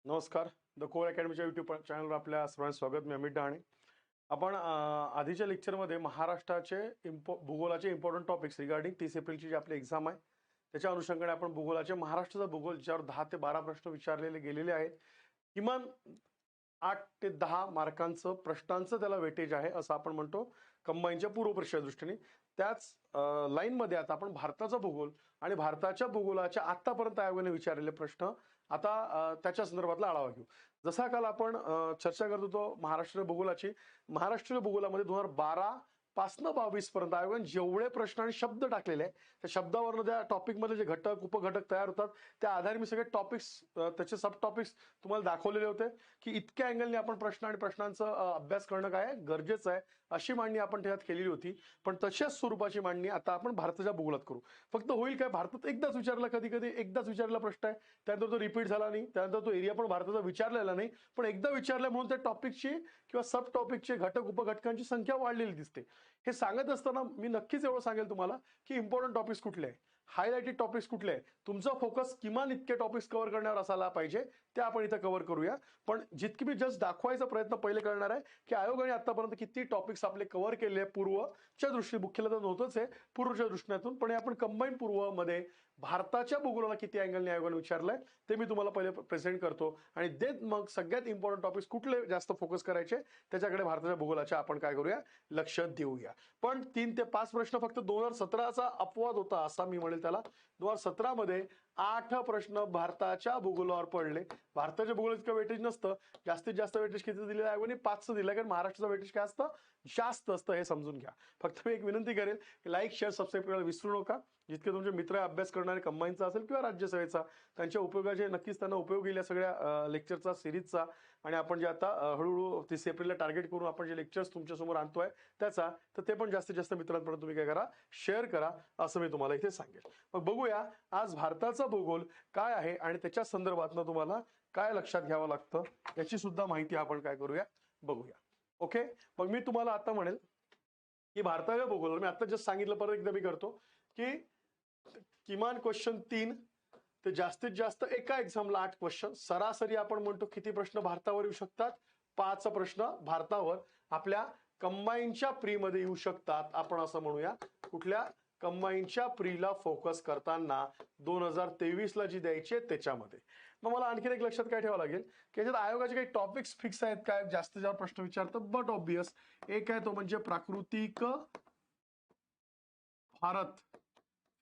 नमस्कार. The core अकॅडमीच्या YouTube चॅनलवर आपल्या सर्वांचं स्वागत. मी अमित डहाणे. आपण आधीच्या लेक्चरमध्ये महाराष्ट्राचे भूगोलाचे इम्पॉर्टंट टॉपिक्स रिगार्डिंग 30 एप्रिलची जी आपली एक्झाम आहे त्याच्या अनुषंगाने आपण भूगोलाचे महाराष्ट्राचा भूगोल ज्यावर 10 ते 12 प्रश्न विचारलेले गेलेले आहेत. किमान 8 ते 10 मार्कांचं प्रश्नांचं त्याला वेटेज आहे असं आपण म्हणतो कंबाईनच्या पूर्वपरीक्षेच्या दृष्टीने. त्याच लाईनमध्ये आता आपण भारताचा भूगोल आणि भारताच्या भूगोलाच्या आतापर्यंत आयोगाने विचारलेले प्रश्न आता त्याच्या संदर्भातला आढावा घेऊ. जसा काल आपण चर्चा करत होतो महाराष्ट्र भूगोलाची. महाराष्ट्रीय भूगोलामध्ये 2012 पासनं 22 पर्यंत आयोगाने जेवढे प्रश्न आणि शब्द टाकलेले आहे त्या शब्दावरनं त्या टॉपिकमध्ये जे घटक उपघटक तयार होतात त्या आधारे मी सगळे टॉपिक्स त्याचे सब टॉपिक्स तुम्हाला दाखवलेले होते की इतक्या अँगलने आपण प्रश्न आणि प्रश्नांचा अभ्यास करणं काय गरजेचं आहे अशी मांडणी आपण त्यात केलेली होती. पण तशाच स्वरूपाची मांडणी आता आपण भारताच्या भूगोलात करू. फक्त होईल काय, भारतात एकदाच विचारला, कधी कधी एकदाच विचारलेला प्रश्न आहे, त्यानंतर तो रिपीट झाला नाही, त्यानंतर तो एरिया पण भारताचा विचारलेला नाही, पण एकदा विचारला म्हणून त्या टॉपिकची किंवा सब टॉपिकचे घटक उपघटकांची संख्या वाढलेली दिसते. हे सांगत असताना मी नक्कीच एवढं सांगेल तुम्हाला की इम्पॉर्टंट टॉपिक्स कुठले आहे, हायलाइटेड टॉपिक्स कुठले आहे, तुमचा फोकस किमान इतके टॉपिक्स कव्हर करण्यावर असायला पाहिजे ते आपण इथं कव्हर करूया. पण जितकी मी जस्ट दाखवायचा प्रयत्न पहिले करणार आहे की आयोगाने आतापर्यंत किती टॉपिक्स आपले कव्हर केले पूर्वच्या दृष्टीने, मुख्यतः तर नव्हतंच आहे पूर्वच्या दृष्टीतून, पण आपण कंबाईन पूर्वमध्ये भारताच्या भूगोलाला किती अँगलने आयोगाने विचारलंय ते मी तुम्हाला पहिले प्रेझेंट करतो आणि देन मग सगळ्यात इम्पॉर्टंट टॉपिक्स कुठले जास्त फोकस करायचे त्याच्याकडे भारताच्या भूगोलाच्या आपण काय करूया लक्ष देऊया. पण 3 ते 5 प्रश्न फक्त 2017चा अपवाद होता असा मी म्हणेल त्याला. 2017 मध्ये 8 प्रश्न भारताच्या भूगोलावर पडले. भारताच्या भूगोल इतकं वेटेज नसतं, जास्तीत जास्त वेटेज किती दिलेलं आहे आयोगाने 5चं दिलं, कारण महाराष्ट्राचं वेटेज काय असतं जास्त असतं हे समजून घ्या. फक्त मी एक विनंती करेल की लाईक शेअर सबस्क्राईब करायला विसरू नका. जितके तुमचे मित्र अभ्यास करणारे कंबाईनचा असेल किंवा राज्यसेवेचा त्यांच्या उपयोगाचे नक्कीच त्यांना उपयोग येईल या सगळ्या लेक्चरचा सिरीजचा. आणि आपण जे आता हळूहळू 30 एप्रिलला टार्गेट करून आपण जे लेक्चर्स तुमच्यासमोर आणतोय त्याचा, तर ते पण जास्तीत जास्त मित्रांपर्यंत तुम्ही काय करा, शेअर करा असं मी तुम्हाला इथे सांगेल. मग बघूया आज भारताचा भूगोल काय आहे आणि त्याच्या संदर्भातनं तुम्हाला काय लक्षात घ्यावं लागतं याची सुद्धा माहिती आपण काय करूया बघूया. ओके, मग मी तुम्हाला आता म्हणेल की भारताच्या भूगोल मी आता जस्ट सांगितलं, परत एकदा मी करतो की किमान क्वेश्चन 3 ते जास्तीत जास्त एका एक्झामला 8 क्वेश्चन, सरासरी आपण म्हणतो किती प्रश्न भारतावर येऊ शकतात, 5 प्रश्न भारतावर आपल्या कंबाईनच्या प्रीमध्ये येऊ शकतात. आपण असं म्हणूया कुठल्या कंबाईनच्या प्रीला फोकस करताना 2023ला जी द्यायची आहे त्याच्यामध्ये. मग मला आणखीन एक लक्षात काय ठेवावं लागेल की याच्यात आयोगाचे काही टॉपिक्स फिक्स आहेत काय, जास्तीत जास्त प्रश्न विचारतात, बट ऑब्वियस एक आहे तो म्हणजे प्राकृतिक Bharat,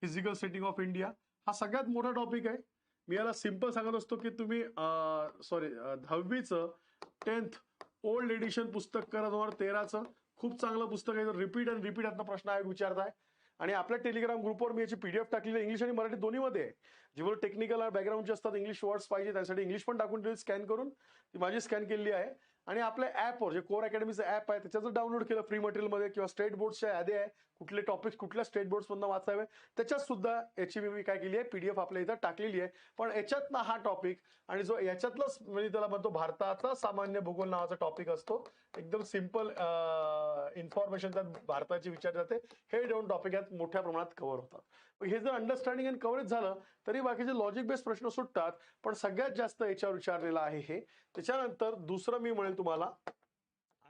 physical setting of India. हा सगळ्यात मोठा टॉपिक आहे. मी याला सिंपल सांगत असतो की तुम्ही 10वीचं 10th ओल्ड एडिशन पुस्तक करा 2013चं, खूप चांगलं पुस्तक आहे. रिपीट अँड रिपीट यातनं प्रश्न आयोग विचारताय. आणि आपल्या टेलिग्राम ग्रुपवर मी याची PDF टाकलेली आहे, इंग्लिश आणि मराठी दोन्हीमध्ये आहे. जेव्हा टेक्निकल बॅकग्राऊंडचे असतात, इंग्लिश वर्ड्स पाहिजे त्यासाठी इंग्लिश पण टाकून ठेवली स्कॅन करून, ती माझी स्कॅन केलेली आहे. आणि आपल्या ॲपवर जे कोर अकॅडमीचं ॲप आहे त्याच्याचं डाउनलोड केलं फ्री मटेरियलमध्ये, किंवा स्टेट बोर्ड्सच्या यादी आहे कुठले टॉपिक्स कुठल्या स्टेट बोर्ड्समधून वाचावे त्याच्यात सुद्धा याची मी काय केली आहे PDF आपल्या इथं टाकलेली आहे. पण याच्यातनं हा टॉपिक आणि जो याच्यातलाच म्हणजे त्याला म्हणतो भारताचा सामान्य भूगोल नावाचा टॉपिक असतो, एकदम सिंपल इन्फॉर्मेशन त्यात भारताची विचार जाते. हे दोन टॉपिक यात मोठ्या प्रमाणात कव्हर होतात. हे जर अंडरस्टँडिंग आणि कव्हरेज झालं तरी बाकीचे लॉजिक बेस्ड प्रश्न सुटतात, पण सगळ्यात जास्त याच्यावर विचारलेला आहे हे. त्याच्यानंतर दुसरं मी म्हणेल तुम्हाला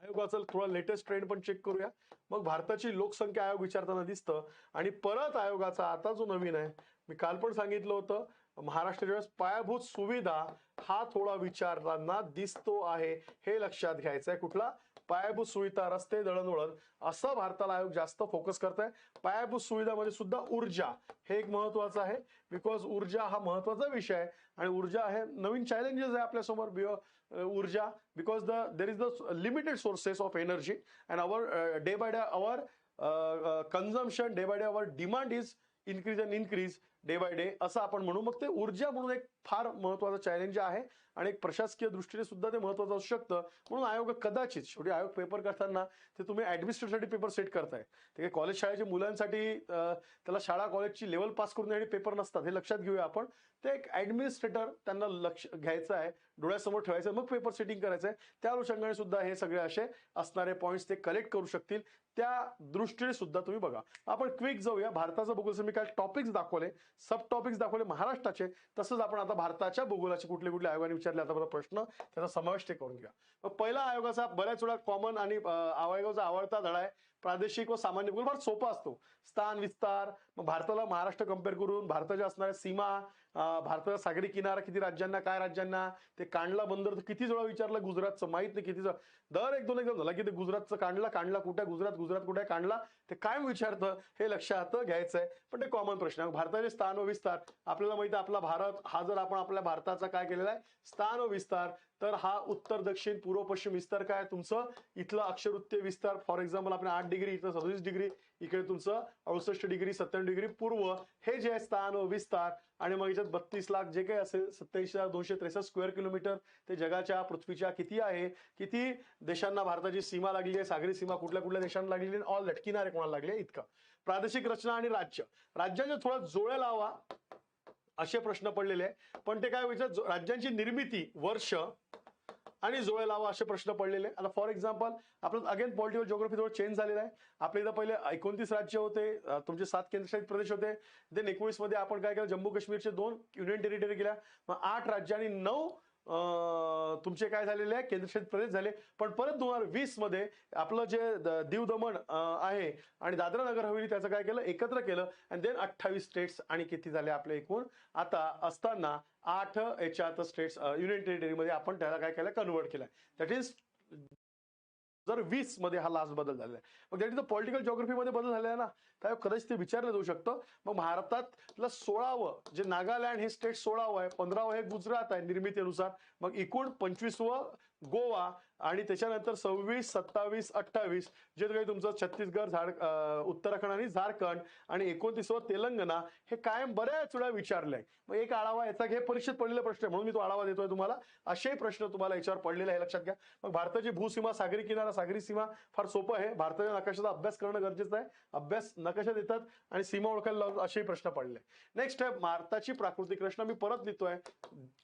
आयोगाचं थोडा लेटेस्ट ट्रेंड पण चेक करूया. मग भारताची लोकसंख्या आयोग विचारताना दिसतं. आणि परत आयोगाचा आता जो नवीन आहे, मी काल पण सांगितलं होतं, महाराष्ट्राच्या वेळेस पायाभूत सुविधा हा थोडा विचारताना दिसतो आहे, हे लक्षात घ्यायचं आहे. कुठला पायाभूत सुविधा, रस्ते, दळणवळण असं भारताला आयोग जास्त फोकस करत आहे. पायाभूत सुविधामध्ये सुद्धा ऊर्जा हे एक महत्वाचं आहे, बिकॉज ऊर्जा हा महत्वाचा विषय आहे आणि ऊर्जा आहे नवीन चॅलेंजेस आहे आपल्यासमोर. ऊर्जा because there is the limited sources of energy and our day by day our consumption, day by day our demand is increase and increase day by day असं आपण म्हणू. मग ते ऊर्जा म्हणून एक फार महत्वाचं चॅलेंज आहे आणि एक प्रशासकीय दृष्टीने सुद्धा ते महत्वाचं असू शकतं. म्हणून आयोग कदाचित शेवटी आयोग पेपर करताना ते तुम्ही ऍडमिनिस्ट्रेटिव्हसाठी पेपर सेट करताय, ते काही कॉलेज शाळेच्या मुलांसाठी त्याला शाळा कॉलेजची लेवल पास करून येणारे पेपर नसतात, हे लक्षात घेऊया आपण. ते एक ऍडमिनिस्ट्रेटर त्यांना लक्ष घ्यायचं आहे, डोळ्यासमोर ठेवायचं, मग पेपर सेटिंग करायचं आहे. त्या अनुषंगाने सुद्धा हे सगळे असे असणारे पॉईंट्स ते कलेक्ट करू शकतील, त्या दृष्टीने सुद्धा तुम्ही बघा. आपण क्विक जाऊया भारताचा भूगोल. मी काय टॉपिक्स दाखवले सब टॉपिक्स दाखवले महाराष्ट्राचे, तसंच आपण आता भारताच्या भूगोलाचे कुठले कुठले आयोगाने विचारले आता प्रश्न त्याचा समावेश ते करून घ्या. मग पहिला आयोगाचा बऱ्याच वेळा कॉमन आणि आयोगाचा आवडता धडा आहे प्रादेशिक व सामान्य भूगोल. फार सोपा असतो. स्थान विस्तार, मग भारताला महाराष्ट्र कम्पेअर करून भारताच्या असणाऱ्या सीमा, भारताचा सागरी किनारा किती राज्यांना, काय राज्यांना, ते कांडला बंदर किती वेळा विचारलं, गुजरातचं माहित नाही किती दर एक दोन एकदम झाला की ते गुजरातचं कांडला कुठे, गुजरात कुठे कांडला, ते काय विचारतं हे लक्षात घ्यायचं आहे. पण ते कॉमन प्रश्न आहे. भारताचे स्थान व विस्तार आपल्याला माहिती आहे. आपला भारत हा जर आपण आपल्या भारताचा काय केलेला आहे स्थान व विस्तार, तर हा उत्तर दक्षिण पूर्व पश्चिम विस्तार काय तुमचं इथलं अक्षरवृत्तीय विस्तार. फॉर एक्झाम्पल आपण 8 डिग्री, इथं 37 डिग्री, इकडे तुमचं 68 डिग्री 97 डिग्री पूर्व, हे जे आहे स्थान व विस्तार. आणि मग याच्यात 32 लाख जे काही असेल 27,263 स्क्वेअर किलोमीटर ते जगाच्या पृथ्वीच्या किती आहे, किती देशांना भारताची सीमा लागली आहे, सागरी सीमा कुठल्या कुठल्या देशांना लागलेली आहे, ऑल दॅट किनारे कोणाला लागले इतकं. प्रादेशिक रचना आणि राज्य, राज्याच्या थोडा जोड्या लावा असे प्रश्न पडलेले आहे. पण ते काय विचार राज्यांची निर्मिती वर्ष आणि जोड्या लावा असे प्रश्न पडलेले. आता फॉर एक्झाम्पल आपलं अगेन पॉलिटिकल जिओग्राफी थोडं चेंज झालेलं आहे. आपल्या इथं पहिले 29 राज्य होते, तुमचे 7 केंद्रशासित प्रदेश होते. देन 19 मध्ये आपण काय केलं, जम्मू काश्मीरचे 2 युनियन टेरिटरी केल्या. मग 8 राज्य आणि 9 तुमचे काय झालेले आहे केंद्रशासित प्रदेश झाले. पण परत 2020 मध्ये आपलं जे दीव दमण आहे आणि दादरा नगर हवेली त्याचं काय केलं, एकत्र केलं. आणि देन 28 स्टेट्स आणि किती झाले आपले एकूण आता असताना 8 याच्यात स्टेट्स युनियन टेरिटरीमध्ये आपण त्याला काय केलं, कन्वर्ट केलं. दॅट इज 2020 मध्ये हा लास्ट बदल झालेला आहे. मग दॅट इज द पॉलिटिकल जिओग्राफीमध्ये बदल झालेला आहे ना, काय कदाचित ते विचारलं जाऊ शकतं. मग भारतातलं 16वं जे नागालँड हे स्टेट 16वं आहे, 15वं हे गुजरात आहे निर्मितीनुसार. मग एकूण 25वं गोवा आणि त्याच्यानंतर 26, 27, 28 जे काही तुमचं छत्तीसगड, उत्तराखंड आणि झारखंड आणि 29वं तेलंगणा हे कायम बऱ्याच वेळा विचारलंय. मग एक आढावा याचा घे, परीक्षेत पडलेला प्रश्न आहे म्हणून मी तो आढावा देतोय तुम्हाला. असे प्रश्न तुम्हाला याच्यावर पडलेले आहे लक्षात घ्या. मग भारताची भूसीमा, सागरी किनारा, सागरी सीमा फार सोपं आहे. भारताच्या नकाशाचा अभ्यास करणं गरजेचं आहे. अभ्यास नकाशात येतात आणि सीमा ओळखायला असेही प्रश्न पडले. नेक्स्ट आहे भारताची प्राकृतिक रचना. मी परत लिहितोय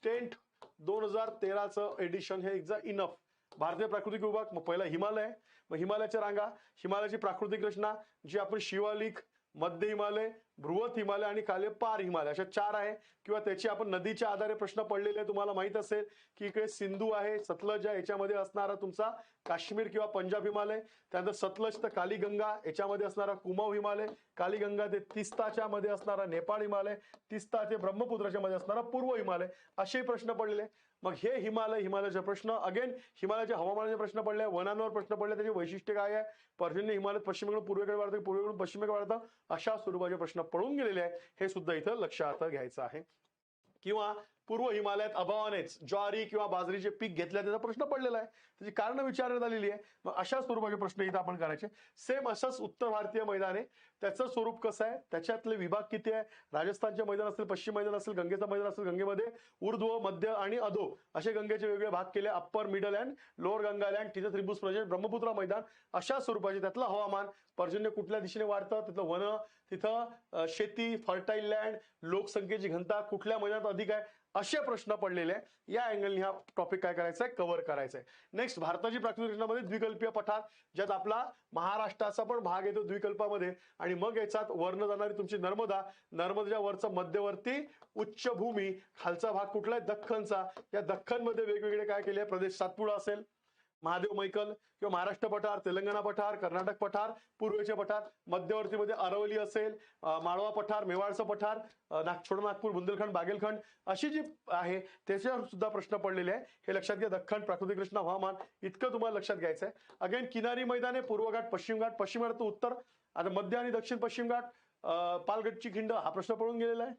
10th 2013चं एडिशन हे इनफ. भारतीय प्राकृतिक विभाग. मग पहिला हिमालय, मग हिमालयाच्या रांगा, हिमालयाची प्राकृतिक रचना जी आपण शिवालिक, मध्य हिमालय, बृहत हिमालय आणि खाली पार हिमालय अशा 4 आहे. किंवा त्याची आपण नदीच्या आधारे प्रश्न पडलेले तुम्हाला माहित असेल की इकडे सिंधू आहे, सतलज आहे, याच्यामध्ये असणारा तुमचा काश्मीर किंवा पंजाब हिमालय. त्यानंतर सतलज तर कालीगंगा, याच्यामध्ये असणारा कुमाऊ हिमालय, कालीगंगा ते तिस्ताच्या मध्ये असणारा नेपाळ हिमालय, तिस्ता ते ब्रह्मपुत्राच्या मध्ये असणारा पूर्व हिमालय असे प्रश्न पडलेले. मग हे हिमालयाचे प्रश्न. अगेन हिमालयाच्या हवामानाचे प्रश्न पडले, वनांवर प्रश्न पडले, त्याचे वैशिष्ट्य काय आहे, पर्जन्य हिमालय पश्चिमेकडून पूर्वेकडे वाढतं, पूर्वेकडून पश्चिमेकडे वाढतं, अशा स्वरूपाचे प्रश्न पडून गेलेले आहे. हे सुद्धा इथं लक्षात घ्यायचं आहे. किंवा पूर्व हिमालयात अभावानेच ज्वारी किंवा बाजरीचे पीक घेतल्या त्याचा प्रश्न पडलेला आहे, त्याची कारण विचारण्यात आलेली आहे. मग अशा स्वरूपाचे प्रश्न इथं आपण करायचे. सेम असंच उत्तर भारतीय मैदान आहे, त्याचं स्वरूप कसं आहे, त्याच्यातले विभाग किती आहे, राजस्थानचे मैदान असेल, पश्चिम मैदान असेल, गंगेचं मैदान असेल, गंगेमध्ये ऊर्ध्व, मध्य आणि अधो असे गंगेचे वेगळे भाग केले, अप्पर, मिडल अँड लोअर गंगालँड, तिथं त्रिभुज प्रदेश, ब्रह्मपुत्रा मैदान अशा स्वरूपाचे. त्यातलं हवामान, पर्जन्य कुठल्या दिशेने वाढतं, तिथलं वन, तिथं शेती, फर्टाईल लँड, लोकसंख्येची घनता कुठल्या मैदानात अधिक आहे, असे प्रश्न पडलेले आहे. या अँगलने हा टॉपिक काय करायचा आहे, कव्हर करायचा आहे. नेक्स्ट भारताची प्राकृतिक रचनामध्ये द्विकल्पीय पठार, ज्यात आपला महाराष्ट्राचा पण भाग येतो द्विकल्पामध्ये. आणि मग याच्यात वर्ण जाणारी तुमची नर्मदेच्या वरचा मध्यवर्ती उच्चभूमी, खालचा भाग कुठला आहे, दख्खनचा. या दख्खनमध्ये वेगवेगळे काय केले प्रदेश, सातपुडा असेल, महादेव मैकल किंवा महाराष्ट्र पठार, तेलंगणा पठार, कर्नाटक पठार, पूर्वेचे पठार, मध्यवर्तीमध्ये अरवली असेल, माळवा पठार, मेवाडचं पठार, छोटा नागपूर, बुंदेलखंड, बागेलखंड अशी जी आहे त्याच्यावर सुद्धा प्रश्न पडलेले आहे. हे लक्षात घ्या. दख्खन, प्राकृतिक रचना, हवामान इतकं तुम्हाला लक्षात घ्यायचं आहे. अगेन किनारी मैदाने, पूर्व घाट, पश्चिम घाट, पश्चिम घाट तो उत्तर, आता मध्य आणि दक्षिण पश्चिम घाट, पालगडची खिंड हा प्रश्न पडून गेलेला आहे.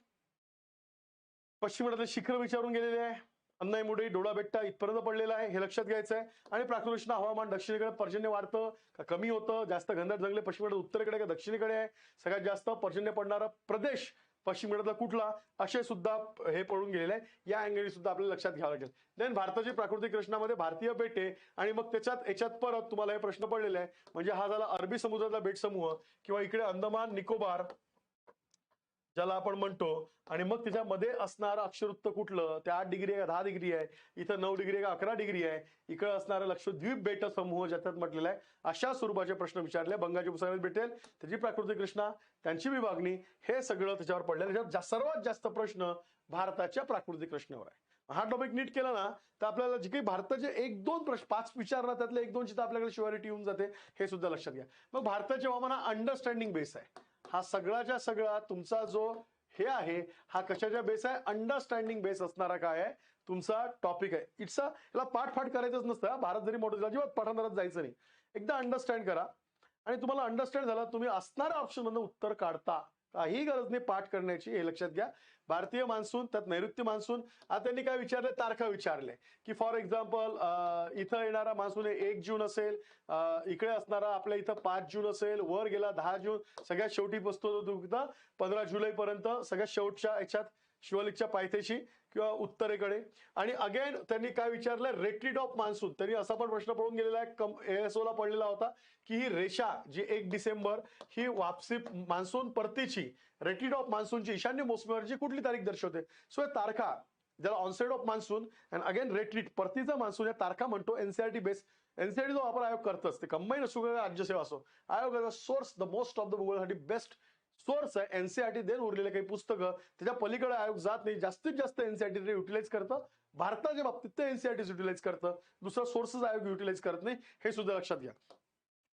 पश्चिम घाटातले शिखर विचारून गेलेले आहे. अन्नाईमुडी, डोळा बेट्टा इथपर्यंत पडलेला आहे, हे लक्षात घ्यायचं आहे. आणि प्राकृतिक रचना, हवामान, दक्षिणेकडे पर्जन्य वाढतं का कमी होतं, जास्त घनदाट जंगले पश्चिमेकडे उत्तरेकडे का दक्षिणेकडे आहे, सगळ्यात जास्त पर्जन्य पडणारा प्रदेश पश्चिम घाटातला कुठला, असे सुद्धा हे पडून गेलेले आहे. या अँगलने सुद्धा आपल्याला लक्षात घ्यावं लागेल. देन भारताची प्राकृतिक रचनामध्ये भारतीय बेटे आणि मग याच्यात परत तुम्हाला हे प्रश्न पडलेले आहे. म्हणजे हा झाला अरबी समुद्रातला बेट समूह किंवा इकडे अंदमान निकोबार ज्याला आपण म्हणतो, आणि मग त्याच्यामध्ये असणारं अक्षरवृत्त कुठलं, ते 8 डिग्री आहे, 10 डिग्री आहे, इथं 9 डिग्री आहे का 11 डिग्री आहे, इकडे असणारं लक्षद्वीप बेट समूह ज्याच्यात म्हटलेला आहे, अशा स्वरूपाचे प्रश्न विचारले बंगालच्या पुस्तकात भेटेल. त्याची प्राकृतिक रचना, त्यांची विभागणी, हे सगळं त्याच्यावर पडलेलं. त्याच्यात सर्वात जास्त प्रश्न भारताच्या प्राकृतिक रचनेवर आहे. हा टॉपिक नीट केला ना तर आपल्याला जे काही भारताचे 1-2 प्रश्न 5 विचारणार त्यातले 1-2 ची तर आपल्याकडे शुअरिटी येऊन जाते, हे सुद्धा लक्षात घ्या. मग भारताचे हवामान हा अंडरस्टँडिंग बेस आहे. हा सगळ्याच्या सगळा तुमचा जो हे आहे हा कशाच्या बेस आहे, अंडरस्टँडिंग बेस असणारा काय आहे तुमचा टॉपिक आहे. याला पाठ करायचंच नसतं. भारत जरी मोठं झालं अजिबात पाठांतरात जायचं नाही. एकदा अंडरस्टँड करा आणि तुम्हाला अंडरस्टँड झाला तुम्ही असणाऱ्या ऑप्शन मधून उत्तर काढता. काही गरज नाही पाठ करण्याची, हे लक्षात घ्या. भारतीय मान्सून, त्यात नैऋत्य मान्सून. आता त्यांनी काय विचारले, तारखा विचारले की फॉर एक्झाम्पल इथं येणारा मान्सून 1 जून असेल, इकडे असणारा आपल्या इथं 5 जून असेल, वर गेला 10 जून, सगळ्यात शेवटी बसतो तो 15 जुलै पर्यंत, सगळ्यात शेवटच्या याच्यात शिवलिकच्या पायथ्याशी किंवा उत्तरेकडे. आणि अगेन त्यांनी काय विचारलं, रेट्रीट ऑफ मान्सून. त्यांनी असा पण प्रश्न पडून गेलेला आहे, ASO ला पडलेला होता की ही रेषा जी 1 डिसेंबर ही वापसी मान्सून परतीची, रेट्रीट ऑफ मान्सूनची ईशान्य मोसमीवरची कुठली तारीख दर्शवते. सो या तारखा, ज्याला onset of monsoon and again retreat परतीचा मान्सून, या तारखा म्हणतो NCERT बेस. NCERT जो वापर आयोग करतच, ते कंबाईन असो किंवा राज्यसेवा असो, आयोगाचा source the most of the भूगोलसाठी बेस्ट सोर्स आहे NCERT. देन उरलेले काही पुस्तकं, त्याच्या पलीकडे आयोग जात नाही. जास्तीत जास्त NCERT युटिलाइज करतं. भारताच्या बाबतीत ते NCERT युटिलाइज करतं, दुसरा सोर्सेस आयोग युटिलाइज करत नाही, हे सुद्धा लक्षात घ्या.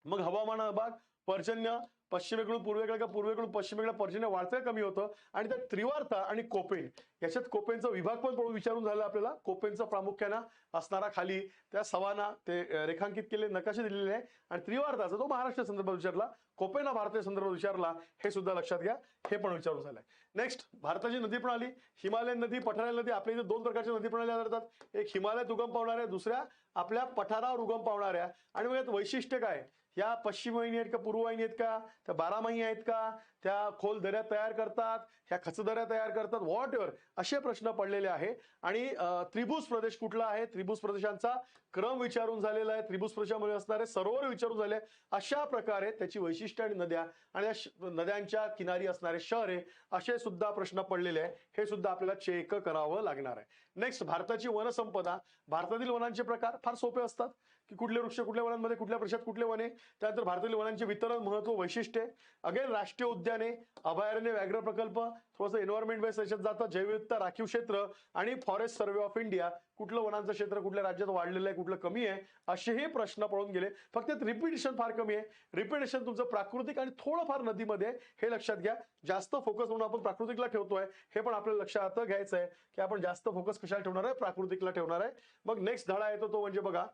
मग हवामान विभाग, पर्जन्य, पश्चिमेकडून पूर्वेकडे का पूर्वेकडून पश्चिमेकडे पर्जन्य वाढतं कमी होतं. आणि त्यात त्रिवार्ता आणि कोपेन, याच्यात कोपेनचा विभाग पण विचारून झाला आपल्याला. कोपेनचा प्रामुख्याने असणारा खाली त्या सवाना ते रेखांकित केले नकाशे दिलेले आहे. आणि त्रिवार्ताचा तो महाराष्ट्र संदर्भात विचारला, कोपेन हा भारतीय संदर्भात विचारला, हे सुद्धा लक्षात घ्या. हे पण विचारून झालंय. नेक्स्ट, भारताची नदी प्रणाली, हिमालयन नदी, पठारातील नदी. आपल्या इथे 2 प्रकारच्या नदी प्रणाली आढळतात, एक हिमालयात उगम पावणाऱ्या, दुसऱ्या आपल्या पठारावर उगम पावणाऱ्या. आणि मग यात वैशिष्ट्य काय, या पश्चिम वाहिनी आहेत का, पूर्व वाहिनी आहेत का, त्या 12 आहेत का, त्या खोल दऱ्या तयार करतात, ह्या खचदऱ्या तयार करतात, व्हॉट एव्हर असे प्रश्न पडलेले आहे. आणि त्रिभुज प्रदेश कुठला आहे, त्रिभुज प्रदेशांचा क्रम विचारून झालेला आहे, त्रिभुज प्रदेशामध्ये असणारे सरोवर विचारून झाले. अशा प्रकारे त्याची वैशिष्ट्य आणि नद्या आणि नद्यांच्या किनारी असणारे शहरे असे सुद्धा प्रश्न पडलेले आहे. हे सुद्धा आपल्याला चेक करावं लागणार आहे. नेक्स्ट, भारताची वनसंपदा. भारतातील वनांचे प्रकार फार सोपे असतात की कुठले वृक्ष कुठल्या वनांमध्ये, कुठल्या प्रदेशात कुठले वने. त्यानंतर भारतातील वनांचे वितरण, महत्व, वैशिष्ट्ये. अगेन राष्ट्रीय उद्याने, अभयारण्य, व्याघ्र प्रकल्प, थोडंसं एन्व्हायरमेंट बेस याच्यात जातं, जैवविविधता, राखीव क्षेत्र आणि फॉरेस्ट सर्वे ऑफ इंडिया. कुठलं वनांचं क्षेत्र कुठल्या राज्यात वाढलेलं आहे, कुठलं कमी आहे, असेही प्रश्न पडून गेले. फक्त रिपिटेशन फार कमी आहे. रिपिटेशन तुमचं प्राकृतिक आणि थोडंफार नदीमध्ये, हे लक्षात घ्या. जास्त फोकस म्हणून आपण प्राकृतिकला ठेवतोय, हे पण आपल्याला लक्षात घ्यायचं आहे की आपण जास्त फोकस कशाला ठेवणार आहे, प्राकृतिकला ठेवणार आहे. मग नेक्स्ट धडा येतो तो म्हणजे बघा,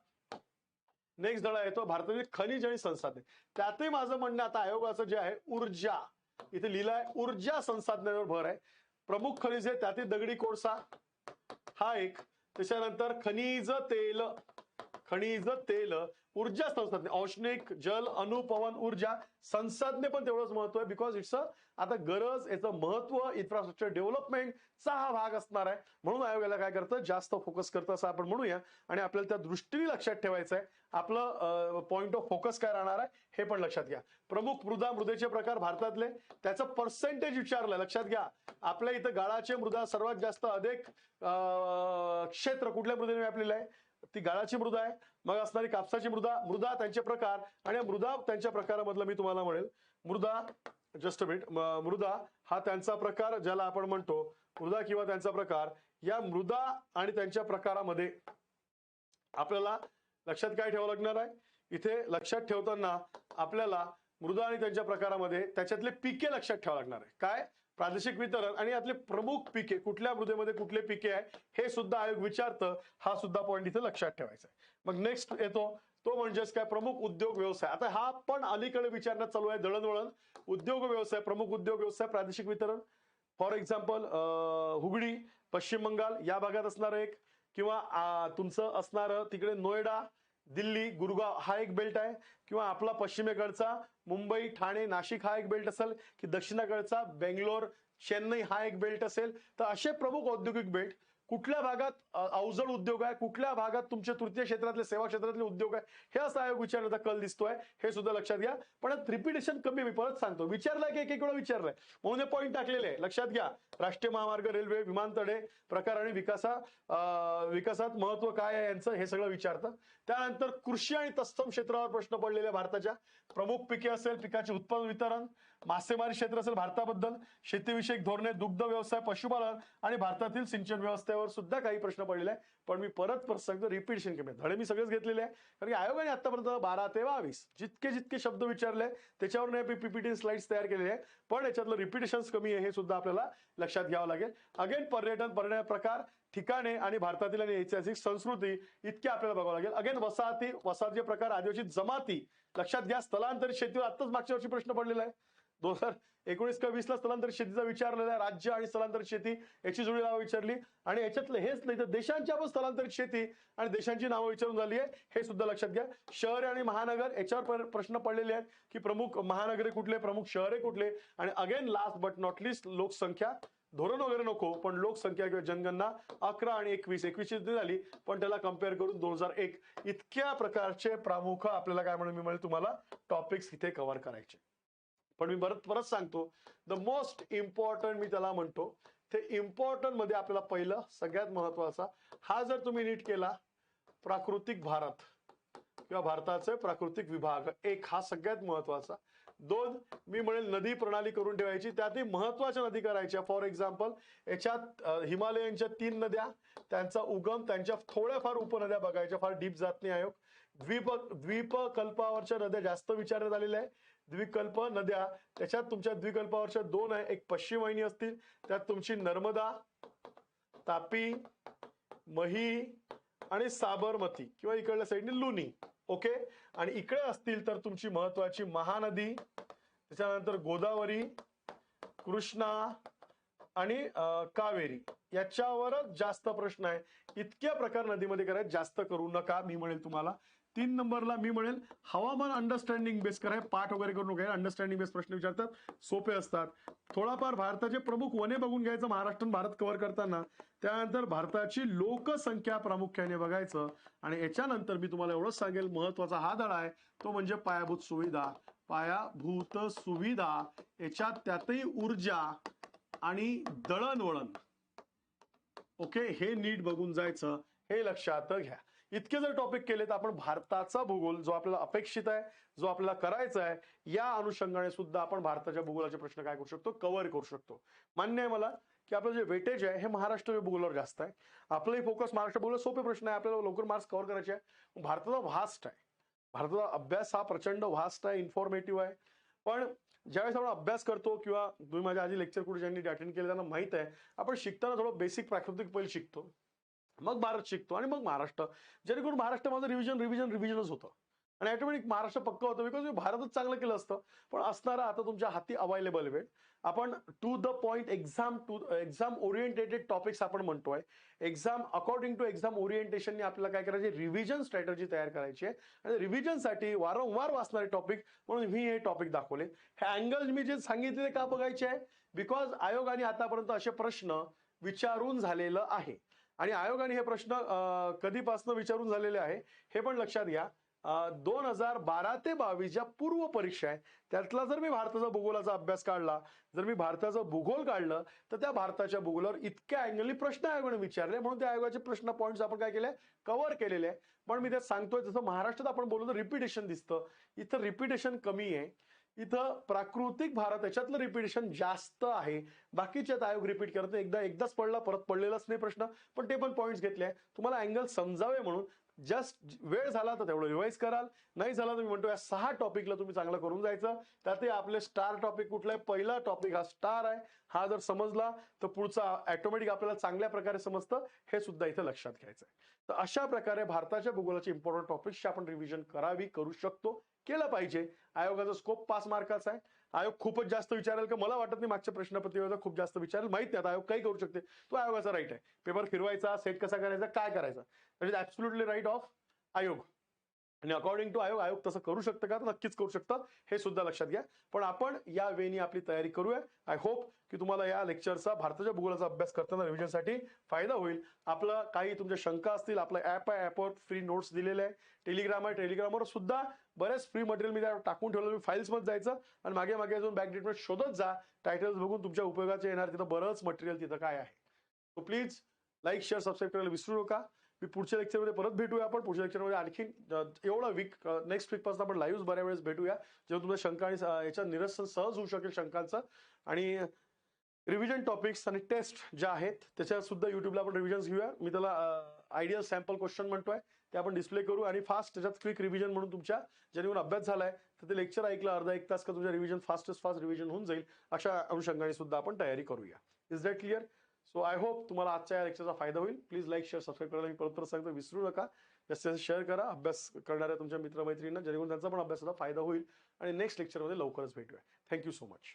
नेक्स्ट धडा येतो भारतातील खनिज आणि संसाधने. त्यातही माझं म्हणणं आता आयोगाचं जे आहे, ऊर्जा, इथे लिहिलं आहे ऊर्जा संसाधनांवर भर आहे. प्रमुख खनिज आहे, त्यातील दगडी कोळसा हा एक, त्याच्यानंतर खनिज तेल, खनिज तेल, ऊर्जा संसाधने, औष्णिक, जल, अणु, पवन ऊर्जा. संसाधने पण तेवढंच महत्व आहे, बिकॉज इट्स आता गरज, याचं महत्व, इन्फ्रास्ट्रक्चर डेव्हलपमेंटचा हा भाग असणार आहे. म्हणून आयोगाला काय करतं, जास्त फोकस करतं असं आपण म्हणूया. आणि आपल्याला त्या दृष्टीने लक्षात ठेवायचं आहे, आपलं पॉइंट ऑफ फोकस काय राहणार आहे, हे पण लक्षात घ्या. प्रमुख मृदा, मृदेचे प्रकार भारतातले, त्याचं पर्सेंटेज विचारलं, लक्षात घ्या. आपल्या इथं गाळाचे मृदा सर्वात जास्त अधिक क्षेत्र कुठल्या मृदेने व्यापलेलं आहे, ती गाळाची मृदा आहे. मग असणारी कापसाची मृदा, मृदा त्यांचे प्रकार, आणि मृदा त्यांच्या प्रकारामधलं मी तुम्हाला म्हणेल, मृदा जस्ट अ मिनिट, मृदा हा त्यांचा प्रकार ज्याला आपण म्हणतो, मृदा किंवा त्यांचा प्रकार. या मृदा आणि त्यांच्या प्रकारामध्ये आपल्याला लक्षात काय ठेवावं लागणार आहे, इथे लक्षात ठेवताना आपल्याला मृदा आणि त्यांच्या प्रकारामध्ये त्याच्यातले पिके लक्षात ठेवावं लागणार आहे. काय, प्रादेशिक वितरण आणि यातले प्रमुख पिके, कुठल्या मृदेमध्ये कुठले पिके आहे, हे सुद्धा आयोग विचारतं. हा सुद्धा पॉईंट इथे लक्षात ठेवायचा आहे. मग नेक्स्ट येतो तो म्हणजेच काय, प्रमुख उद्योग व्यवसाय. आता हा पण अलीकडे विचारण्यात चालू आहे, दळणवळण, उद्योग व्यवसाय, प्रमुख उद्योग व्यवसाय, प्रादेशिक वितरण. फॉर एक्झाम्पल हुगळी, पश्चिम बंगाल या भागात असणार एक, किंवा तुमचं असणार तिकडे नोएडा, दिल्ली, गुरगाव हा एक बेल्ट आहे, किंवा आपला पश्चिमेकडचा मुंबई, ठाणे, नाशिक हा एक बेल्ट असेल, की दक्षिणेकडचा बेंगलोर, चेन्नई हा एक बेल्ट असेल. तर असे प्रमुख औद्योगिक बेल्ट कुठल्या भागात अवजड उद्योग आहे, कुठल्या भागात तुमचे तृतीय क्षेत्रातले सेवा क्षेत्रातले उद्योग आहे, हे असा आयोग विचारण्याचा कल दिसतोय, हे सुद्धा लक्षात घ्या. पण रिपिटेशन कमी. मी परत सांगतो, विचारलाय की एक वेळा विचारलाय म्हणून पॉईंट टाकलेले आहे. लक्षात घ्या, राष्ट्रीय महामार्ग, रेल्वे, विमानतळे प्रकार आणि विकासात महत्व काय आहे यांचं, हे सगळं विचारतं. त्यानंतर कृषी आणि तत्सम क्षेत्रावर प्रश्न पडलेले भारताच्या. प्रमुख पिके असेल, पिकाचे उत्पादन वितरण, मासेमारी क्षेत्र असेल भारताबद्दल, शेतीविषयक धोरणे, दुग्ध व्यवसाय, पशुपालन आणि भारतातील सिंचन व्यवस्थेवर सुद्धा काही प्रश्न पडलेले आहे. पण मी परत सांगतो, रिपिटेशन कमी. धडे मी सगळेच घेतलेले आहे, कारण की आयोगाने आतापर्यंत 12 ते 22 जितके शब्द विचारले त्याच्यावर नाही पीपीटी स्लाइड्स तयार केलेले आहे. पण याच्यातलं रिपिटेशन कमी आहे, हे सुद्धा आपल्याला लक्षात घ्यावं लागेल. अगेन पर्यटन प्रकार, ठिकाणे आणि भारतातील आणि ऐतिहासिक संस्कृती इतके आपल्याला बघावं लागेल. अगेन वसाहती प्रकार, आदिवासी जमाती. लक्षात घ्या, स्थलांतरित शेतीवर आत्ताच मागच्या वर्षी प्रश्न पडलेला आहे. 2019 का 20 ला स्थलांतरित शेतीचा विचारलेला आहे. राज्य आणि स्थलांतरित शेती याची जोडी नावं विचारली, आणि याच्यातलं हेच नाही तर देशांच्या पण स्थलांतरित शेती आणि देशांची नावं विचारून झाली आहे, हे सुद्धा लक्षात घ्या. शहरे आणि महानगर याच्यावर प्रश्न पडलेले आहेत की प्रमुख महानगरे कुठले, प्रमुख शहरे कुठले, आणि again last but not list लोकसंख्या. धोरण वगैरे नको, पण लोकसंख्या किंवा जनगणना 11 आणि 21 झाली, पण त्याला कम्पेअर करून 2001 इतक्या प्रकारचे प्रामुख आपल्याला काय म्हणून मी म्हणेल तुम्हाला टॉपिक्स इथे कव्हर करायचे. पण मी परत सांगतो, द मोस्ट इम्पॉर्टंट मी त्याला म्हणतो, ते इम्पॉर्टंट मध्ये आपल्याला पहिलं सगळ्यात महत्वाचा, हा जर तुम्ही नीट केला, प्राकृतिक भारत किंवा भारताचे प्राकृतिक विभाग, एक हा सगळ्यात महत्वाचा. 2 मी म्हणेल नदी प्रणाली करून ठेवायची, त्यातही महत्वाच्या नदी करायच्या. फॉर एक्झाम्पल याच्यात हिमालयनच्या 3 नद्या, त्यांचा उगम, त्यांच्या थोड्याफार उपनद्या बघायच्या, फार डीप जात नाही आयोग. द्वीपकल्पावरच्या नद्या जास्त विचारण्यात आलेल्या आहे. द्विकल्प नद्या, त्याच्यात तुमच्या द्विकल्पावरच्या 2 आहे, एक पश्चिम वाहिनी असतील, त्यात तुमची नर्मदा, तापी, मही आणि साबरमती किंवा इकडल्या साईडने लुनी. ओके, आणि इकडे असतील तर तुमची महत्वाची महानदी, त्याच्यानंतर गोदावरी, कृष्णा आणि कावेरी, याच्यावरच जास्त प्रश्न आहे. इतक्या प्रकार नदीमध्ये करायचे, जास्त करू नका. मी म्हणेल तुम्हाला 3 नंबरला मी म्हणेल हवामान अंडरस्टँडिंग बेस कराय, पाठ वगैरे करू नका. अंडरस्टँडिंग बेस प्रश्न विचारतात, सोपे असतात. थोडाफार भारताचे प्रमुख वने बघून घ्यायचं महाराष्ट्र भारत कव्हर करताना. त्यानंतर भारताची लोकसंख्या प्रामुख्याने बघायचं, आणि याच्यानंतर मी तुम्हाला एवढंच सांगेल, महत्वाचा हा धडा आहे तो म्हणजे पायाभूत सुविधा. पायाभूत सुविधा याच्यात त्यातही ऊर्जा आणि दळणवळण. ओके, हे नीट बघून जायचं, हे लक्षात घ्या. इतके जर टॉपिक केले तर आपण भारताचा भूगोल जो आपल्याला अपेक्षित आहे, जो आपल्याला करायचा आहे, या अनुषंगाने सुद्धा आपण भारताच्या भूगोलाचे प्रश्न काय करू शकतो, कव्हर करू शकतो. मान्य आहे मला की आपलं जे वेटेज आहे हे महाराष्ट्र भूगोलावर जास्त आहे. आपलंही फोकस महाराष्ट्र भूगोल, सोपे प्रश्न आहे, आपल्याला लवकर मार्क्स कव्हर करायचे आहे. भारताचा व्हास्ट आहे, भारताचा अभ्यास हा प्रचंड व्हास्ट आहे, इन्फॉर्मेटिव्ह आहे. पण ज्यावेळेस आपण अभ्यास करतो, किंवा तुम्ही माझ्या आधी लेक्चर कुठे ज्यांनी अटेंड केले त्यांना माहित आहे, आपण शिकताना थोडं बेसिक प्राकृतिक पहिले शिकतो, मग भारत शिकतो, आणि मग महाराष्ट्र, जेणेकरून महाराष्ट्रामध्ये रिव्हिजनच होतं, आणि ऑटोमॅटिक महाराष्ट्र पक्का होतं. बिकॉज मी भारतच चांगलं केलं असतं. पण असणारा आता तुमच्या हाती अवेलेबल वेळ, आपण to the point exam orientated topics आपण म्हणतोय. एक्झाम अकॉर्डिंग टू एक्झाम ओरिएंटेशनने आपल्याला काय करायचे, रिव्हिजन स्ट्रॅटेजी तयार करायची आहे, आणि रिव्हिजनसाठी वारंवार वाचणारे टॉपिक म्हणून मी हे टॉपिक दाखवले. हे अँगल मी जे सांगितले का बघायचे आहे, बिकॉज आयोगाने आतापर्यंत असे प्रश्न विचारून झालेलं आहे, आणि आयोगाने हे प्रश्न कधीपासून विचारून झालेले आहे हे पण लक्षात घ्या. 2012 ते 22 ज्या पूर्व परीक्षा आहे त्यातला जर मी भारताचा भूगोलाचा अभ्यास काढला, जर मी भारताचा भूगोल काढलं, तर त्या भारताच्या भूगोलावर इतक्या अँगलनी प्रश्न आयोगाने विचारले, म्हणून त्या आयोगाचे प्रश्न पॉइंट्स आपण काय केले, कव्हर केलेले आहे. पण मी ते सांगतोय, जसं महाराष्ट्रात आपण बोललो तर रिपिटेशन दिसतं, इथं रिपिटेशन कमी आहे. इथं प्राकृतिक भारत याच्यातलं रिपिटेशन जास्त आहे. बाकीच्यात आयोग रिपीट करत नाही, एकदाच पडला, परत पडलेलाच नाही प्रश्न, पण ते पण पॉइंट्स घेतले. तुम्हाला अँगल समजावे म्हणून जस्ट वेळ झाला तर तेवढं रिवाइज कराल, नाही झाला तर मी म्हणतो या 6 टॉपिकला तुम्ही चांगलं करून जायचं. त्यातही आपले स्टार टॉपिक कुठला आहे, पहिला टॉपिक हा स्टार आहे, हा जर समजला तर पुढचा ऑटोमॅटिक आपल्याला चांगल्या प्रकारे समजतं, हे सुद्धा इथे लक्षात घ्यायचं आहे. तर अशा प्रकारे भारताच्या भूगोलाचे इम्पॉर्टंट टॉपिक्सची आपण रिव्हिजन करू शकतो, केलं पाहिजे. आयोगाचा स्कोप 5 मार्काचा आहे. आयोग खूपच जास्त विचारेल का, मला वाटत नाही. मागच्या प्रश्नपत्रिकेवर खूप जास्त विचारेल, माहित नाही, आता आयोग काही करू शकते, तो आयोगाचा राईट आहे. पेपर फिरवायचा, सेट कसा करायचा, काय करायचा, that is absolutely right of आयोग. आणि अकॉर्डिंग टू आयोग तसं करू शकतं का? तर नक्कीच करू शकतं, हे सुद्धा लक्षात घ्या. पण आपण या वेनी आपली तयारी करूया. आय होप की तुम्हाला या लेक्चरचा भारताच्या भूगोलाचा अभ्यास करताना रिव्हिजनसाठी फायदा होईल. आपलं काही तुमच्या शंका असतील, आपलं ॲप आहे, ॲपवर फ्री नोट्स दिलेले आहे. टेलिग्राम आहे, टेलिग्रामवर सुद्धा बरेच फ्री मटेरियल मी त्यावर टाकून ठेवलं. तुम्ही फाईल्समध्ये जायचं आणि मागे मागे अजून बॅक डेटमध्ये शोधत जा. टायटल्स बघून तुमच्या उपयोगाचे येणार तिथं बरंच मटेरियल तिथं काय आहे. So please like, share, subscribe करायला विसरू नका. मी पुढच्या लेक्चरमध्ये परत भेटूया आपण. पुढच्या लेक्चरमध्ये आणखी एवढा वीक नेक्स्ट वीकपासून आपण लाईव्ह बऱ्या वेळेस भेटूया, जेव्हा तुमच्या शंका आणि याच्या निरसन सहज होऊ शकेल शंकांचं. आणि रिव्हिजन टॉपिक्स आणि टेस्ट ज्या आहेत त्याच्या सुद्धा युट्यूबला आपण रिव्हिजन्स घेऊया. मी त्याला आयडियल सॅम्पल क्वेश्चन म्हणतोय, ते आपण डिस्प्ले करू आणि फास्ट त्याच्यात क्विक रिव्हिजन म्हणून तुमच्या ज्याने अभ्यास झालाय तर ते लेक्चर ऐकलं अर्धा एक तास का तुमच्या रिव्हिजन फास्टेस्ट फास्ट रिव्हिजन होऊन जाईल. अशा अनुषंगाने सुद्धा आपण तयारी करूया. Is that clear? So I hope तुम्हाला आजच्या या लेक्चरचा फायदा होईल. प्लीज लाईक, शेअर, सबस्क्राईब करायला मी परत सांगतो, विसरू नका. जास्तीत जास्त शेअर करा अभ्यास करणाऱ्या तुमच्या मित्रमैत्रिणींना, जेणेकरून त्यांचा पण अभ्यासाचा फायदा होईल. आणि नेक्स्ट लेक्चरमध्ये लवकरच भेटूया. Thank you so much.